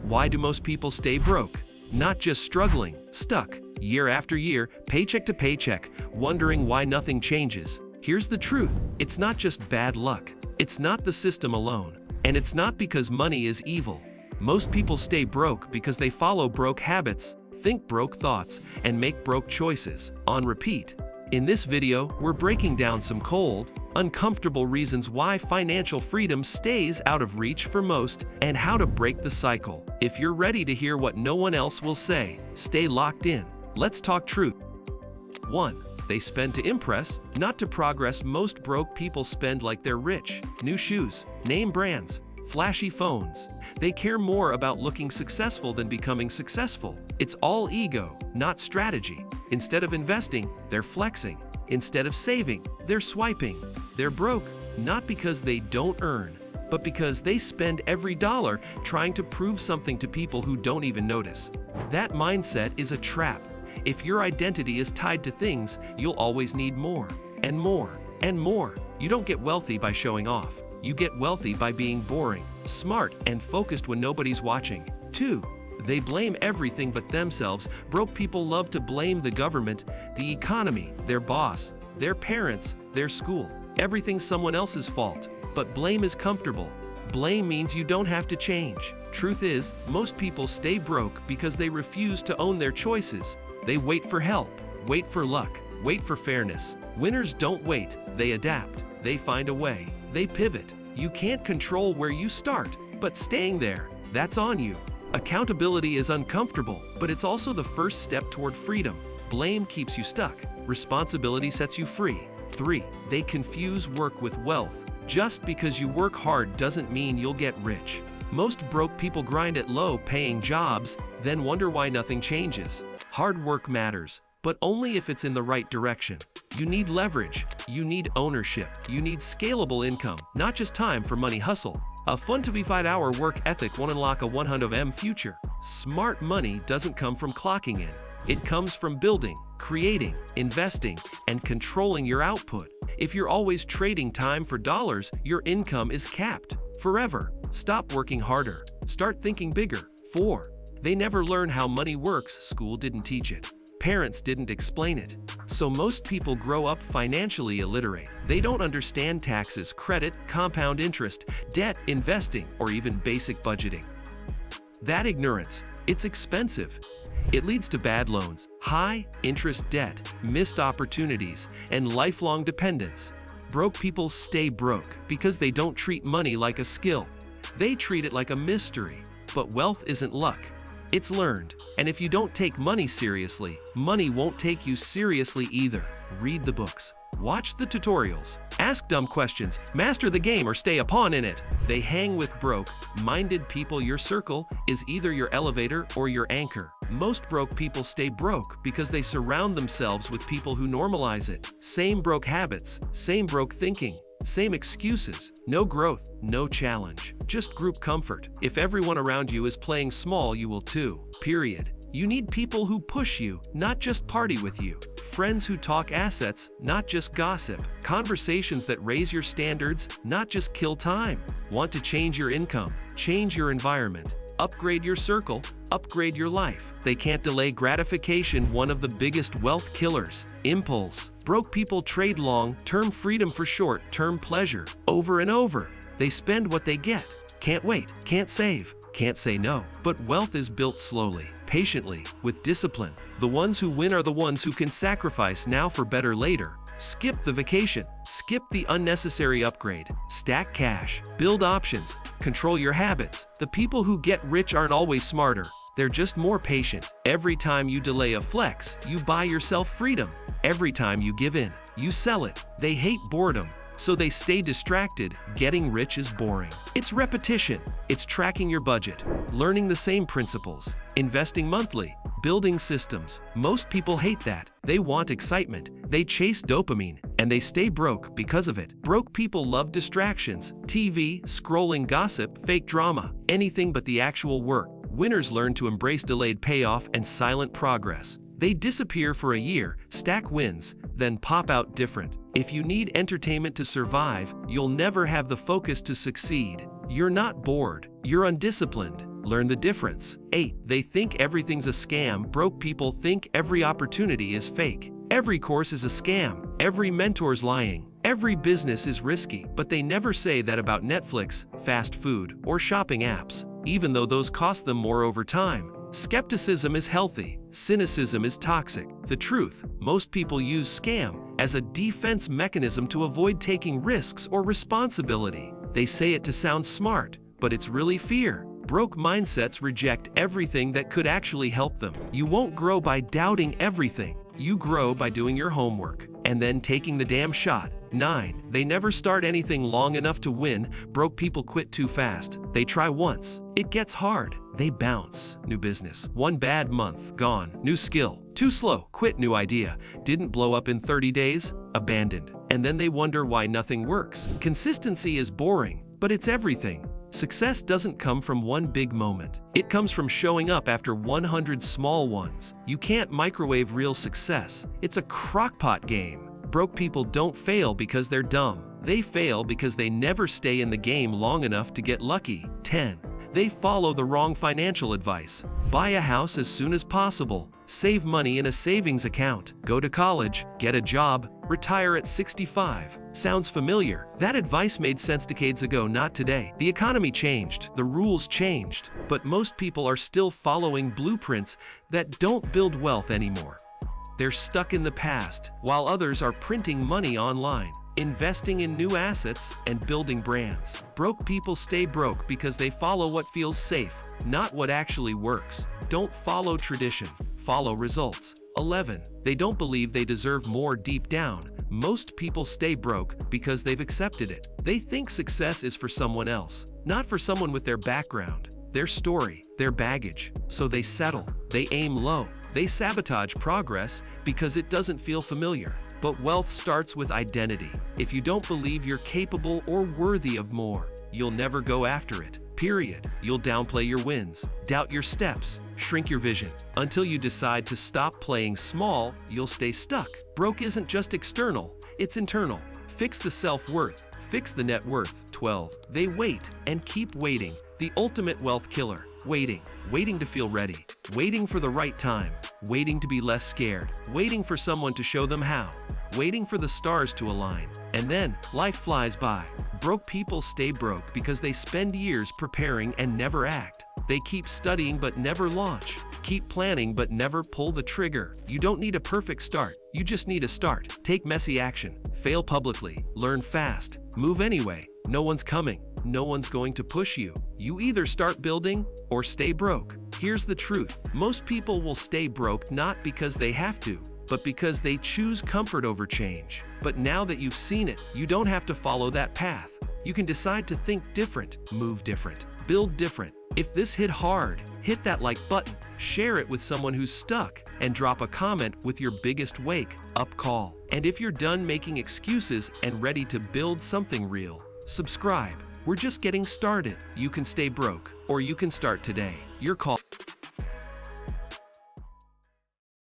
Why do most people stay broke? Not just struggling, stuck, year after year, paycheck to paycheck, wondering why nothing changes. Here's the truth, it's not just bad luck. It's not the system alone. And it's not because money is evil. Most people stay broke because they follow broke habits, think broke thoughts, and make broke choices, on repeat. In this video, we're breaking down some cold, uncomfortable reasons why financial freedom stays out of reach for most, and how to break the cycle. If you're ready to hear what no one else will say, stay locked in. Let's talk truth. 1. They spend to impress, not to progress. Most broke people spend like they're rich. New shoes, name brands, flashy phones. They care more about looking successful than becoming successful. It's all ego, not strategy. Instead of investing, they're flexing. Instead of saving, they're swiping. They're broke, not because they don't earn, but because they spend every dollar trying to prove something to people who don't even notice. That mindset is a trap. If your identity is tied to things, you'll always need more, and more, and more. You don't get wealthy by showing off. You get wealthy by being boring, smart, and focused when nobody's watching. 2. They blame everything but themselves. Broke people love to blame the government, the economy, their boss, their parents, their school. Everything's someone else's fault. But blame is comfortable. Blame means you don't have to change. Truth is, most people stay broke because they refuse to own their choices. They wait for help, wait for luck, wait for fairness. Winners don't wait, they adapt. They find a way, they pivot. You can't control where you start, but staying there, that's on you. Accountability is uncomfortable, but it's also the first step toward freedom. Blame keeps you stuck. Responsibility sets you free. 3. They confuse work with wealth. Just because you work hard doesn't mean you'll get rich. Most broke people grind at low-paying jobs, then wonder why nothing changes. Hard work matters, but only if it's in the right direction. You need leverage, you need ownership, you need scalable income, not just time for money hustle. A fun to be 5-hour work ethic won't unlock a 100M future. Smart money doesn't come from clocking in. It comes from building, creating, investing, and controlling your output. If you're always trading time for dollars, your income is capped forever. Stop working harder. Start thinking bigger. 4. They never learn how money works. School didn't teach it. Parents didn't explain it. So most people grow up financially illiterate. They don't understand taxes, credit, compound interest, debt, investing, or even basic budgeting. That ignorance, it's expensive. It leads to bad loans, high interest debt, missed opportunities, and lifelong dependence. Broke people stay broke because they don't treat money like a skill. They treat it like a mystery. But wealth isn't luck. It's learned. And if you don't take money seriously, money won't take you seriously either. Read the books. Watch the tutorials. Ask dumb questions. Master the game or stay a pawn in it. They hang with broke-minded people. Your circle is either your elevator or your anchor. Most broke people stay broke because they surround themselves with people who normalize it. Same broke habits, same broke thinking, same excuses. No growth, no challenge, just group comfort. If everyone around you is playing small, you will too. Period. You need people who push you, not just party with you. Friends who talk assets, not just gossip. Conversations that raise your standards, not just kill time. Want to change your income? Change your environment. Upgrade your circle, upgrade your life. They can't delay gratification, one of the biggest wealth killers. Impulse. Broke people trade long-term freedom for short-term pleasure. Over and over. They spend what they get. Can't wait, can't save, can't say no. But wealth is built slowly, patiently, with discipline. The ones who win are the ones who can sacrifice now for better later. Skip the vacation, skip the unnecessary upgrade, stack cash, build options, control your habits. The people who get rich aren't always smarter, they're just more patient. Every time you delay a flex, you buy yourself freedom. Every time you give in, you sell it. They hate boredom, so they stay distracted. Getting rich is boring. It's repetition, it's tracking your budget, learning the same principles, investing monthly, building systems. Most people hate that. They want excitement, they chase dopamine, and they stay broke because of it. Broke people love distractions, TV, scrolling, gossip, fake drama, anything but the actual work. Winners learn to embrace delayed payoff and silent progress. They disappear for a year, stack wins, then pop out different. If you need entertainment to survive, you'll never have the focus to succeed. You're not bored, you're undisciplined. Learn the difference. 8. They think everything's a scam. Broke people think every opportunity is fake. Every course is a scam. Every mentor's lying. Every business is risky, but they never say that about Netflix, fast food, or shopping apps, even though those cost them more over time. Skepticism is healthy. Cynicism is toxic. The truth: most people use scam as a defense mechanism to avoid taking risks or responsibility. They say it to sound smart, but it's really fear. Broke mindsets reject everything that could actually help them. You won't grow by doubting everything. You grow by doing your homework and then taking the damn shot. 9. They never start anything long enough to win. Broke people quit too fast. They try once. It gets hard. They bounce. New business. One bad month. Gone. New skill. Too slow. Quit. New idea. Didn't blow up in 30 days. Abandoned. And then they wonder why nothing works. Consistency is boring, but it's everything. Success doesn't come from one big moment. It comes from showing up after 100 small ones. You can't microwave real success. It's a crockpot game. Broke people don't fail because they're dumb. They fail because they never stay in the game long enough to get lucky. 10. They follow the wrong financial advice. Buy a house as soon as possible. Save money in a savings account. Go to college. Get a job. Retire at 65. Sounds familiar? That advice made sense decades ago, not today. The economy changed. The rules changed. But most people are still following blueprints that don't build wealth anymore. They're stuck in the past, while others are printing money online, investing in new assets, and building brands. Broke people stay broke because they follow what feels safe, not what actually works. Don't follow tradition, follow results. 11. They don't believe they deserve more deep down. Most people stay broke because they've accepted it. They think success is for someone else, not for someone with their background, their story, their baggage. So they settle. They aim low. They sabotage progress because it doesn't feel familiar. But wealth starts with identity. If you don't believe you're capable or worthy of more, you'll never go after it. Period. You'll downplay your wins, doubt your steps, shrink your vision. Until you decide to stop playing small, you'll stay stuck. Broke isn't just external, it's internal. Fix the self-worth, fix the net worth. 12. They wait and keep waiting. The ultimate wealth killer. Waiting. Waiting to feel ready. Waiting for the right time. Waiting to be less scared. Waiting for someone to show them how. Waiting for the stars to align. And then, life flies by. Broke people stay broke because they spend years preparing and never act. They keep studying but never launch. Keep planning but never pull the trigger. You don't need a perfect start. You just need a start. Take messy action. Fail publicly. Learn fast. Move anyway. No one's coming. No one's going to push you. You either start building or stay broke. Here's the truth. Most people will stay broke not because they have to, but because they choose comfort over change. But now that you've seen it, you don't have to follow that path. You can decide to think different, move different, build different. If this hit hard, hit that like button, share it with someone who's stuck, and drop a comment with your biggest wake up call. And if you're done making excuses and ready to build something real, subscribe. We're just getting started. You can stay broke, or you can start today. Your call.